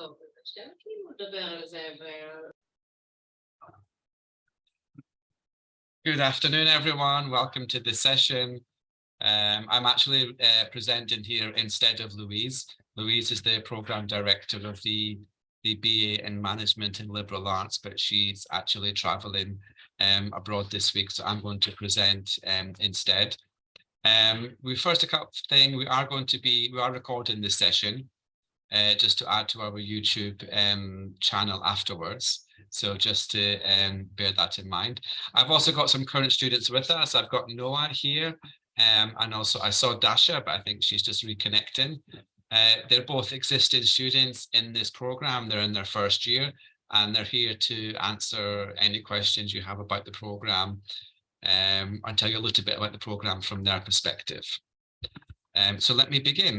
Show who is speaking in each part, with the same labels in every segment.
Speaker 1: טוב, אז אפשר כאילו לדבר על זה
Speaker 2: Good afternoon, everyone. Welcome to the session. I'm actually presenting here instead of Louise. Louise is the program director of the BA in Management and Liberal Arts, but she's actually traveling abroad this week, so I'm going to present instead. First, a couple of things. We are recording this session just to add to our YouTube channel afterwards. So just to bear that in mind. I've also got some current students with us. I've got Noah here, and also I saw Dasha, but I think she's just reconnecting. They're both existing students in this program. They're in their first year, and they're here to answer any questions you have about the program and tell you a little bit about the program from their perspective. So let me begin.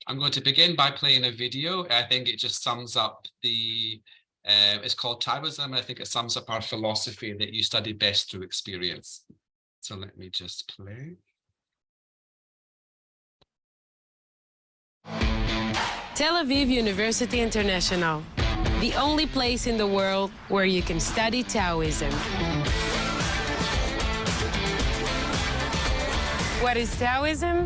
Speaker 2: I'm going to begin by playing a video. I think it just sums up it's called Taoism. I think it sums up our philosophy that you study best through experience. So let me just play.
Speaker 3: Tel Aviv University International, the only place in the world where you can study Taoism. What is Taoism?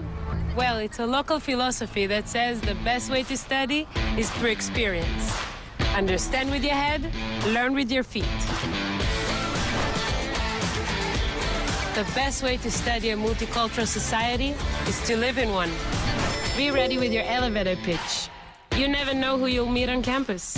Speaker 3: Well, it's a local philosophy that says the best way to study is through experience. Understand with your head, learn with your feet. The best way to study a multicultural society is to live in one. Be ready with your elevator pitch. You never know who you'll meet on campus.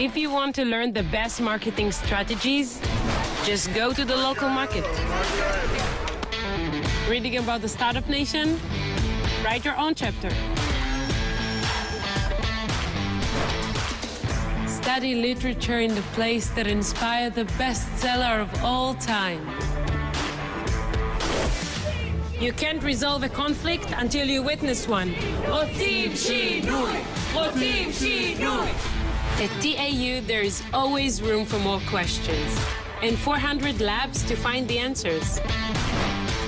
Speaker 3: If you want to learn the best marketing strategies, just go to the local market. Reading about the startup nation? Write your own chapter. Study literature in the place that inspired the bestseller of all time. You can't resolve a conflict until you witness one. Rotim shinui! Rotim shinui! At TAU, there is always room for more questions and 400 labs to find the answers.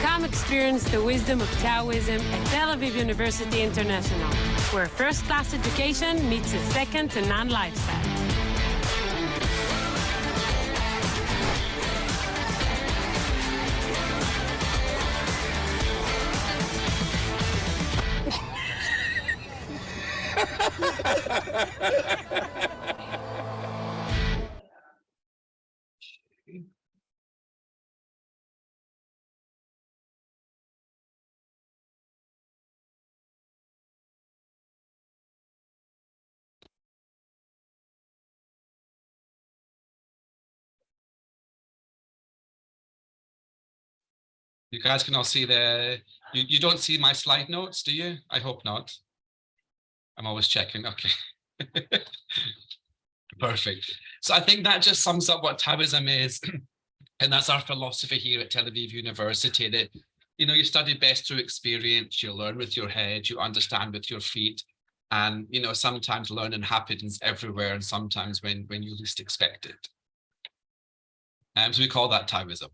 Speaker 3: Come experience the wisdom of Taoism at Tel Aviv University International, where first-class education meets a second-to-none lifestyle.
Speaker 2: You guys can all see you don't see my slide notes, do you? I hope not. I'm always checking. Okay. Perfect. So I think that just sums up what Taoism is. And that's our philosophy here at Tel Aviv University, that, you study best through experience, you learn with your head, you understand with your feet. And, sometimes learning happens everywhere and sometimes when you least expect it. So we call that Taoism.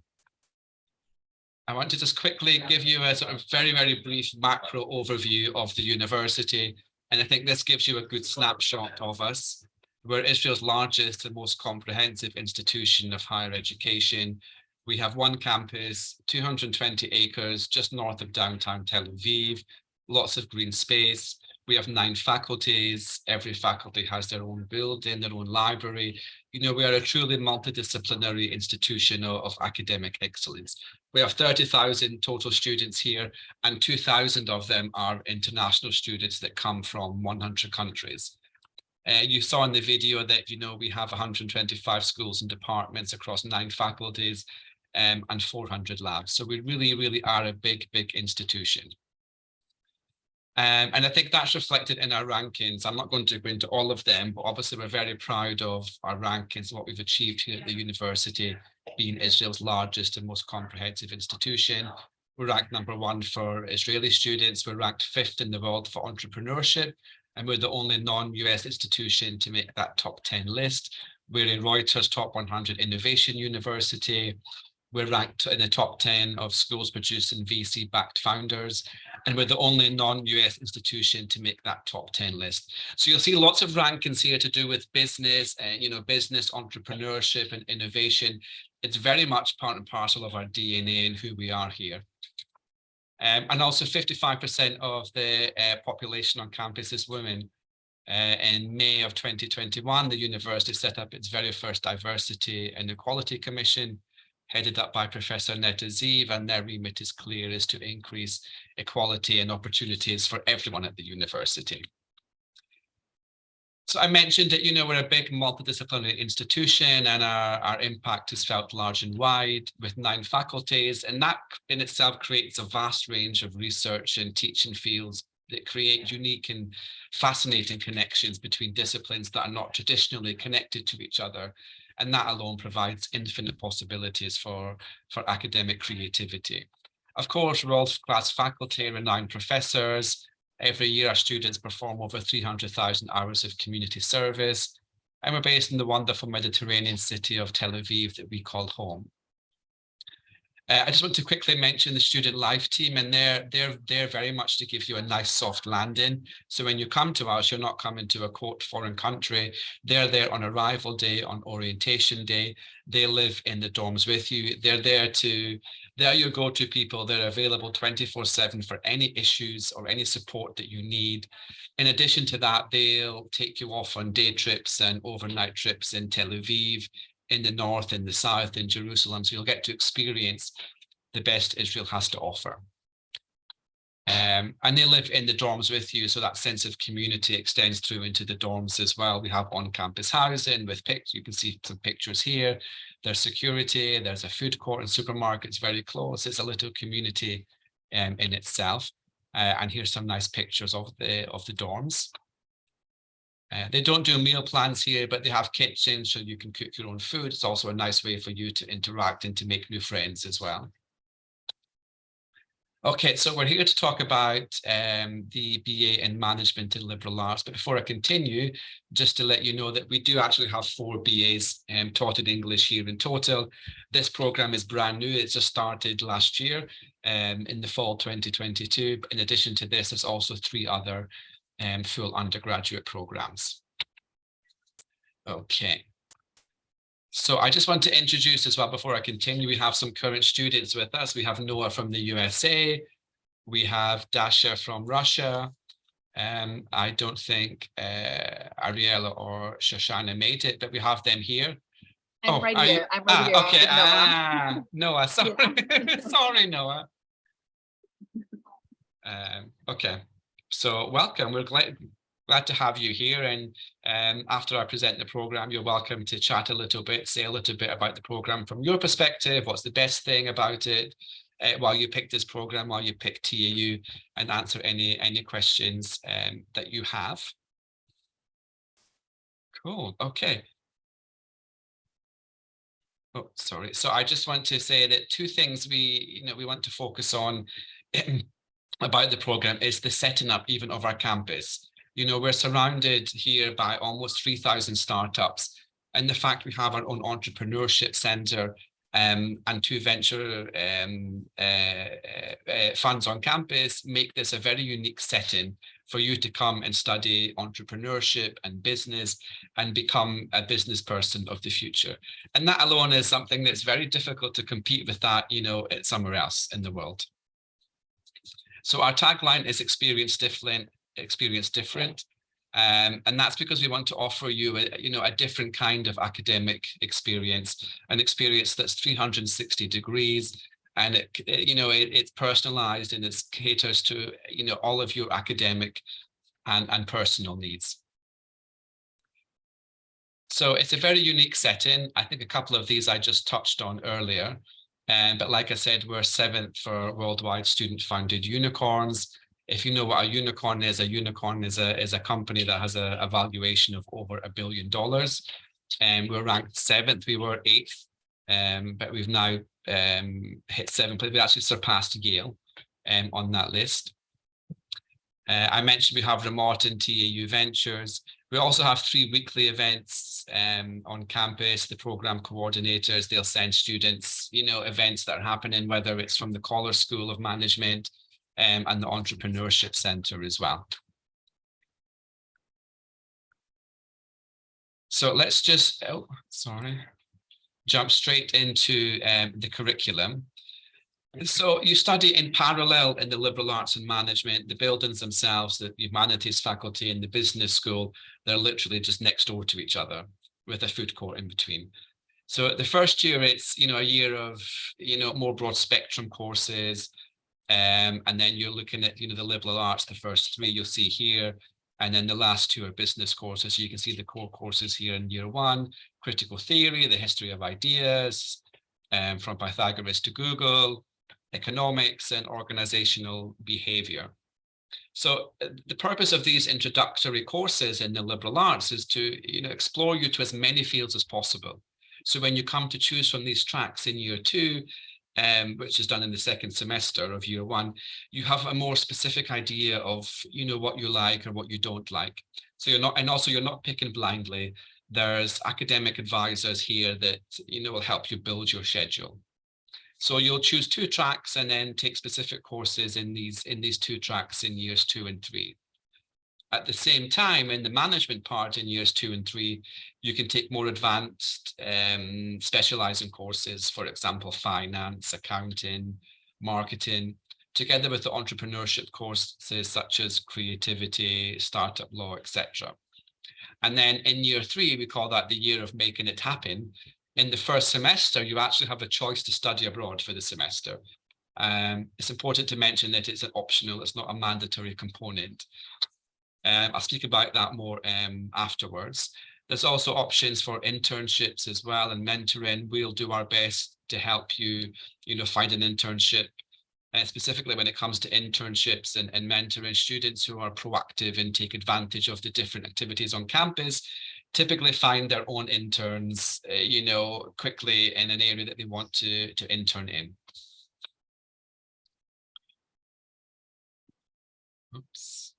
Speaker 2: I want to just quickly give you a sort of very, very brief macro overview of the university. And I think this gives you a good snapshot of us. We're Israel's largest and most comprehensive institution of higher education. We have one campus, 220 acres, just north of downtown Tel Aviv, lots of green space. We have 9 faculties. Every faculty has their own building, their own library. We are a truly multidisciplinary institution of academic excellence. We have 30,000 total students here, and 2,000 of them are international students that come from 100 countries. You saw in the video that, we have 125 schools and departments across 9 faculties and 400 labs. So we really, really are a big, big institution. And I think that's reflected in our rankings. I'm not going to go into all of them, but obviously we're very proud of our rankings, what we've achieved here at the university, being Israel's largest and most comprehensive institution. We're ranked #1 for Israeli students. We're ranked 5th in the world for entrepreneurship, and we're the only non-US institution to make that top 10 list. We're in Reuters top 100 innovation university. We're ranked in the top 10 of schools producing VC-backed founders, and we're the only non-US institution to make that top 10 list. So you'll see lots of rankings here to do with business and business, entrepreneurship, and innovation. It's very much part and parcel of our DNA and who we are here. And also 55% of the population on campus is women. In May of 2021, the university set up its very first Diversity and Equality Commission, headed up by Professor Netta Zeev, and their remit is clear, is to increase equality and opportunities for everyone at the university. So I mentioned that, we're a big multidisciplinary institution, and our impact is felt large and wide with 9 faculties, and that in itself creates a vast range of research and teaching fields that create unique and fascinating connections between disciplines that are not traditionally connected to each other. And that alone provides infinite possibilities for academic creativity. Of course, world-class faculty, renowned professors. Every year, our students perform over 300,000 hours of community service. And we're based in the wonderful Mediterranean city of Tel Aviv that we call home. I just want to quickly mention the student life team, and they're very much to give you a nice soft landing. So when you come to us, you're not coming to a quote foreign country. They're there on arrival day, on orientation day. They live in the dorms with you. They're your go-to people. They're available 24/7 for any issues or any support that you need. In addition to that, they'll take you off on day trips and overnight trips in Tel Aviv, in the north, in the south, in Jerusalem. So you'll get to experience the best Israel has to offer. And they live in the dorms with you, so that sense of community extends through into the dorms as well. We have on-campus housing with pictures. You can see some pictures here. There's security, there's a food court and supermarkets very close. It's a little community in itself. And here's some nice pictures of the dorms. They don't do meal plans here, but they have kitchens so you can cook your own food. It's also a nice way for you to interact and to make new friends as well. Okay, so we're here to talk about the BA in Management and Liberal Arts. But before I continue, just to let you know that we do actually have 4 BAs taught in English here in total. This program is brand new. It just started last year in the fall 2022. But in addition to this, there's also 3 other full undergraduate programs. Okay. So I just want to introduce as well, before I continue, we have some current students with us. We have Noah from the USA. We have Dasha from Russia. I don't think Ariella or Shoshana made it, but we have them here.
Speaker 4: I'm right here. I'm right here.
Speaker 2: Okay. Noah, sorry. Sorry, Noah. Okay. So welcome. We're glad to have you here. And after I present the program, you're welcome to chat a little bit, say a little bit about the program from your perspective. What's the best thing about it? While you pick this program, while you pick TAU, and answer any questions that you have. Cool. Okay. Oh, sorry. So I just want to say that 2 things we want to focus on about the program is the setting up even of our campus. We're surrounded here by almost 3,000 startups, and the fact we have our own entrepreneurship center and 2 venture funds on campus make this a very unique setting for you to come and study entrepreneurship and business and become a business person of the future. And that alone is something that's very difficult to compete with that, somewhere else in the world. So our tagline is experience different. And that's because we want to offer you a different kind of academic experience, an experience that's 360 degrees, and it's personalized and it caters to all of your academic and personal needs. So it's a very unique setting. I think a couple of these I just touched on earlier. But like I said, we're 7th for worldwide student-funded unicorns. If you know what a unicorn is a company that has a valuation of over $1 billion. And we're ranked 7th. We were 8th, but we've now hit 7th. We actually surpassed Yale on that list. I mentioned we have Remote and TAU Ventures. We also have 3 weekly events events on campus. The program coordinators, they'll send students, events that are happening, whether it's from the Collar School of Management and the Entrepreneurship Center as well. So let's just, jump straight into the curriculum. So you study in parallel in the liberal arts and management. The buildings themselves, the humanities faculty and the business school, they're literally just next door to each other with a food court in between. So the first year, it's, a year of, more broad spectrum courses. And then you're looking at, the liberal arts, the first 3 you'll see here. And then the last 2 are business courses. So you can see the core courses here in year 1, critical theory, the history of ideas, from Pythagoras to Google, economics and organizational behavior. So the purpose of these introductory courses in the liberal arts is to, explore you to as many fields as possible. So when you come to choose from these tracks in year 2, which is done in the second semester of year 1, you have a more specific idea of, what you like or what you don't like. So you're not picking blindly. There's academic advisors here that, will help you build your schedule. So you'll choose 2 tracks and then take specific courses in these 2 tracks in years 2 and 3. At the same time, in the management part in years 2 and 3, you can take more advanced specializing courses, for example, finance, accounting, marketing, together with the entrepreneurship courses such as creativity, startup law, etc. And then in year 3, we call that the year of making it happen. In the first semester, you actually have a choice to study abroad for the semester. It's important to mention that it's an optional, it's not a mandatory component. I'll speak about that more afterwards. There's also options for internships as well and mentoring. We'll do our best to help you, find an internship, specifically when it comes to internships and mentoring students who are proactive and take advantage of the different activities on campus, typically find their own interns, quickly in an area that they want to intern in. Oops.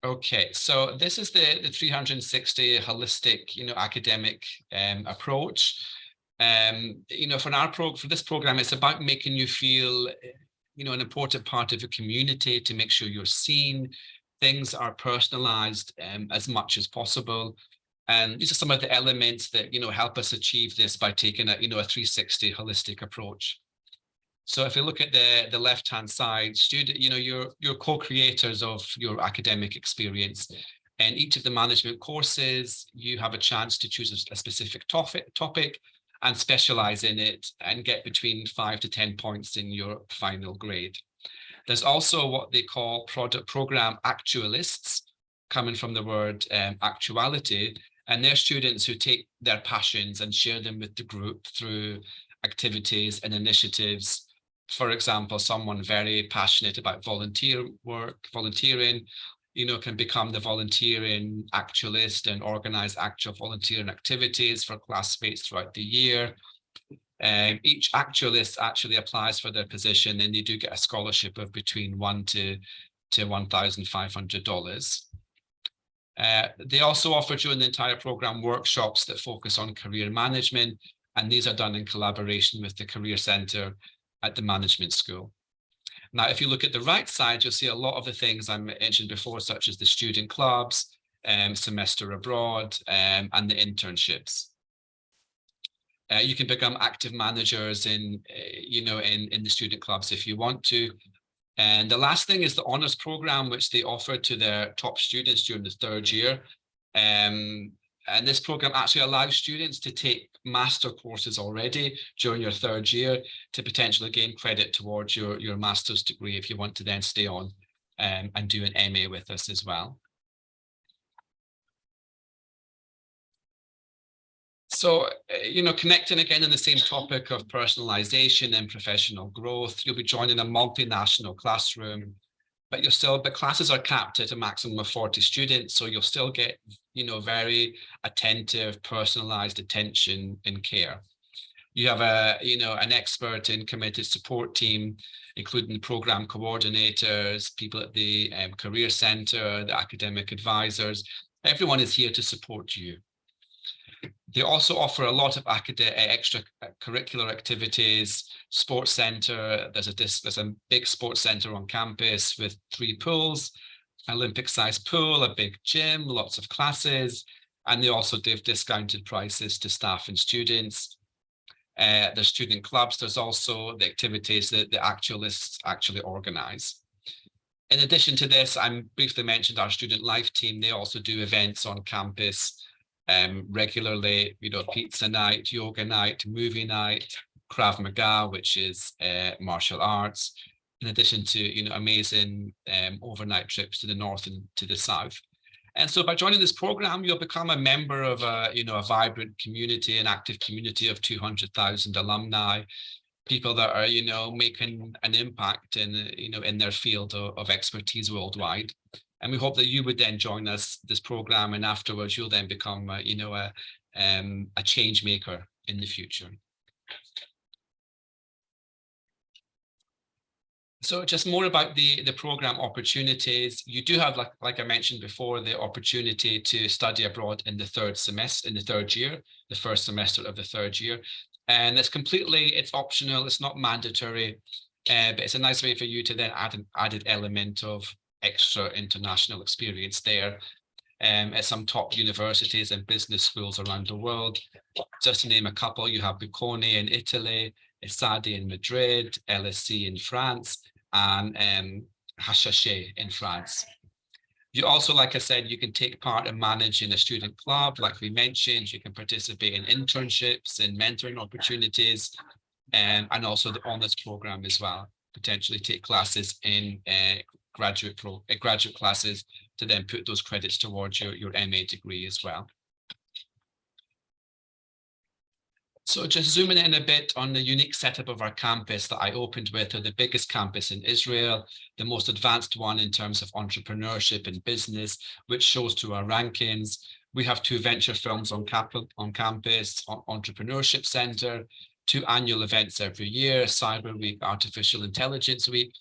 Speaker 2: Okay, so this is the 360 holistic, academic approach. For this program, it's about making you feel, an important part of your community, to make sure you're seen. Things are personalized as much as possible. And these are some of the elements that, help us achieve this by taking a 360 holistic approach. So if you look at the left-hand side, you're co-creators of your academic experience. And each of the management courses, you have a chance to choose a specific topic and specialize in it and get between 5 to 10 points in your final grade. There's also what they call program actualists, coming from the word actuality, and they're students who take their passions and share them with the group through activities and initiatives. For example, someone very passionate about volunteering, can become the volunteering actualist and organize actual volunteering activities for classmates throughout the year. Each actualist actually applies for their position, and they do get a scholarship of between $1,000 to $1,500. They also offer during the entire program workshops that focus on career management, and these are done in collaboration with the Career Center at the management school. Now, if you look at the right side, you'll see a lot of the things I mentioned before, such as the student clubs, semester abroad, and the internships. You can become active managers in the student clubs if you want to. And the last thing is the honors program, which they offer to their top students during the 3rd year. And this program actually allows students to take master courses already during your 3rd year to potentially gain credit towards your master's degree if you want to then stay on and do an MA with us as well. So, connecting again on the same topic of personalization and professional growth, you'll be joining a multinational classroom, but classes are capped at a maximum of 40 students. So you'll still get, very attentive, personalized attention and care. You have an expert and committed support team, including program coordinators, people at the Career Center, the academic advisors, Everyone is here to support you. They also offer a lot of extracurricular activities, sports center. There's a big sports center on campus with 3 pools, Olympic-sized pool, a big gym, lots of classes, and they also give discounted prices to staff and students. There's student clubs. There's also the activities that the actualists actually organize. In addition to this, I briefly mentioned our student life team. They also do events on campus regularly, pizza night, yoga night, movie night, Krav Maga, which is martial arts, in addition to, amazing overnight trips to the north and to the south. And so by joining this program, you'll become a member of a vibrant community, an active community of 200,000 alumni, people that are, making an impact in their field of expertise worldwide. And we hope that you would then join us, this program, and afterwards you'll then become, a change maker in the future. So just more about the program opportunities. You do have, like I mentioned before, the opportunity to study abroad in the third year, the first semester of the third year. And it's optional, it's not mandatory, but it's a nice way for you to then add an added element of extra international experience there at some top universities and business schools around the world. Just to name a couple, you have Bocconi in Italy, ESADE in Madrid, LSE in France, and HHC in France. You also, like I said, you can take part in managing a student club, like we mentioned. You can participate in internships and mentoring opportunities, and also the honors program as well. Potentially take classes in graduate classes to then put those credits towards your MA degree as well. So just zooming in a bit on the unique setup of our campus that I opened with, the biggest campus in Israel, the most advanced one in terms of entrepreneurship and business, which shows to our rankings. We have 2 venture firms on campus, Entrepreneurship Center, 2 annual events every year, Cyber Week, Artificial Intelligence Week.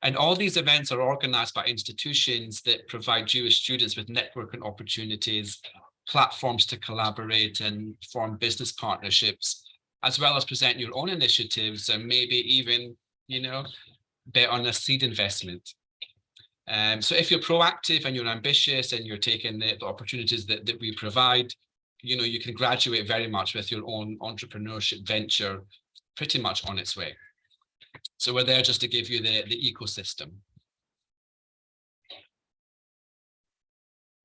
Speaker 2: And all these events are organized by institutions that provide Jewish students with networking opportunities, platforms to collaborate and form business partnerships, as well as present your own initiatives and maybe even, bet on a seed investment. So if you're proactive and you're ambitious and you're taking the opportunities that we provide, you can graduate very much with your own entrepreneurship venture pretty much on its way. So we're there just to give you the ecosystem.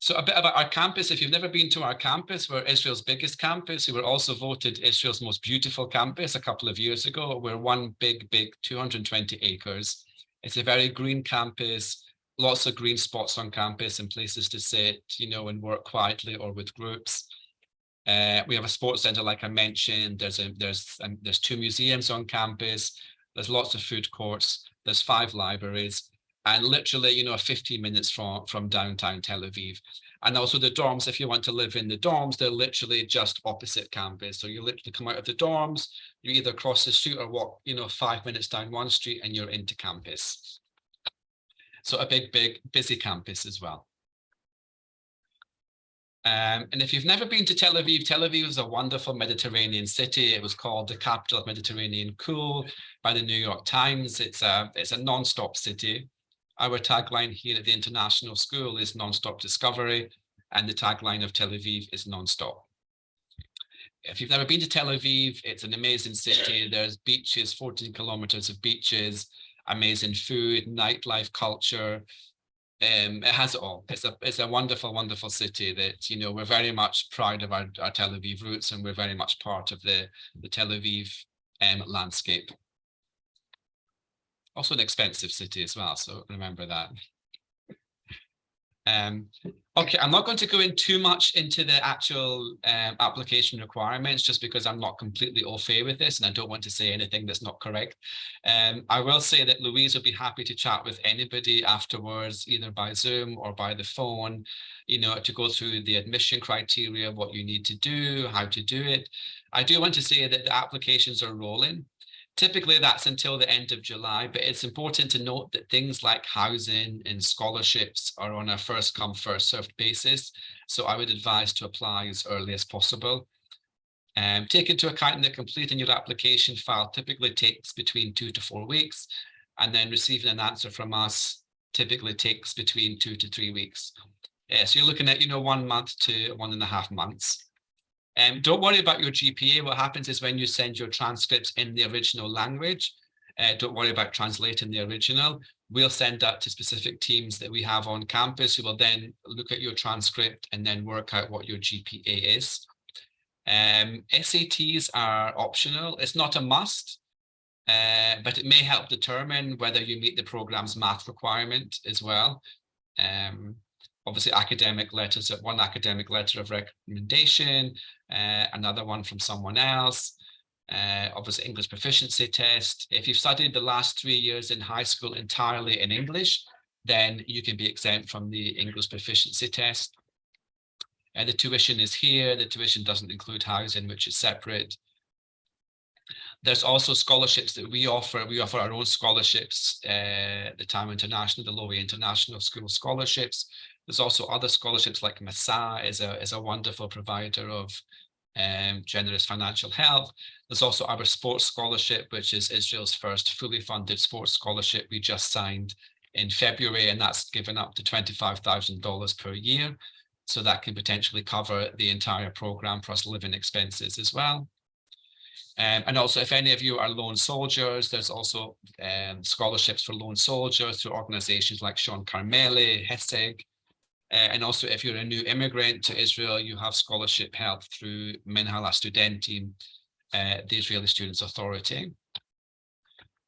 Speaker 2: So a bit about our campus. If you've never been to our campus, we're Israel's biggest campus. We were also voted Israel's most beautiful campus a couple of years ago. We're one big 220 acres. It's a very green campus, lots of green spots on campus and places to sit, and work quietly or with groups. We have a sports center, like I mentioned. There's 2 museums on campus. There's lots of food courts. There's 5 libraries. And literally, 15 minutes from downtown Tel Aviv. And also the dorms, if you want to live in the dorms, they're literally just opposite campus. So you literally come out of the dorms, you either cross the street or walk, 5 minutes down one street and you're into campus. So a big, busy campus as well. And if you've never been to Tel Aviv is a wonderful Mediterranean city. It was called the capital of Mediterranean cool by the New York Times. It's a non-stop city. Our tagline here at the International School is non-stop discovery, and the tagline of Tel Aviv is non-stop. If you've never been to Tel Aviv, it's an amazing city. There's beaches, 14 kilometers of beaches, amazing food, nightlife, culture. It has it all. It's a wonderful, wonderful city that, we're very much proud of our Tel Aviv roots, and we're very much part of the Tel Aviv landscape. Also an expensive city as well, so remember that. Okay, I'm not going to go in too much into the actual application requirements, just because I'm not completely au fait with this and I don't want to say anything that's not correct. I will say that Louise will be happy to chat with anybody afterwards, either by Zoom or by the phone, to go through the admission criteria, what you need to do, how to do it. I do want to say that the applications are rolling. Typically, that's until the end of July, but it's important to note that things like housing and scholarships are on a first come, first served basis. So I would advise to apply as early as possible. Take into account that completing your application file typically takes between 2 to 4 weeks, and then receiving an answer from us typically takes between 2 to 3 weeks. So you're looking at, 1 month to 1.5 months. Don't worry about your GPA. What happens is when you send your transcripts in the original language, don't worry about translating the original. We'll send that to specific teams that we have on campus who will then look at your transcript and then work out what your GPA is. SATs are optional. It's not a must, but it may help determine whether you meet the program's math requirement as well. Obviously, academic letters, one academic letter of recommendation, another one from someone else, obviously English proficiency test. If you've studied the last 3 years in high school entirely in English, then you can be exempt from the English proficiency test. The tuition is here. The tuition doesn't include housing, which is separate. There's also scholarships that we offer. We offer our own scholarships, the TAM International, the Lowy International School scholarships. There's also other scholarships like MASA is a wonderful provider of generous financial help. There's also our sports scholarship, which is Israel's first fully funded sports scholarship we just signed in February, and that's given up to $25,000 per year. So that can potentially cover the entire program plus living expenses as well. And also, if any of you are lone soldiers, there's also scholarships for lone soldiers through organizations like Sean Carmeli, HESEG. And also, if you're a new immigrant to Israel, you have scholarship help through Minhal HaStudentim, the Israeli Students Authority.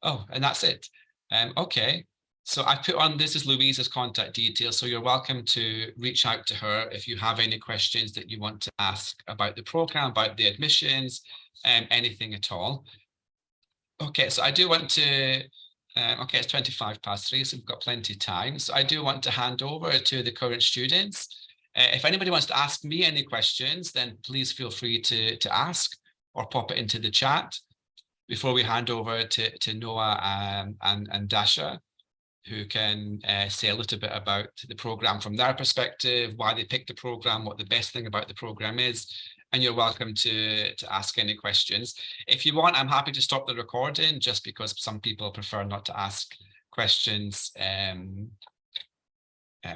Speaker 2: Oh, and that's it. Okay, so I put on, this is Louisa's contact details, so you're welcome to reach out to her if you have any questions that you want to ask about the program, about the admissions, anything at all. Okay, so I do want to, okay, it's 3:25, so we've got plenty of time. So I do want to hand over to the current students. If anybody wants to ask me any questions, then please feel free to ask or pop it into the chat before we hand over to Noah and Dasha, who can say a little bit about the program from their perspective, why they picked the program, what the best thing about the program is. And you're welcome to ask any questions. If you want, I'm happy to stop the recording just because some people prefer not to ask questions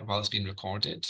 Speaker 2: while it's being recorded.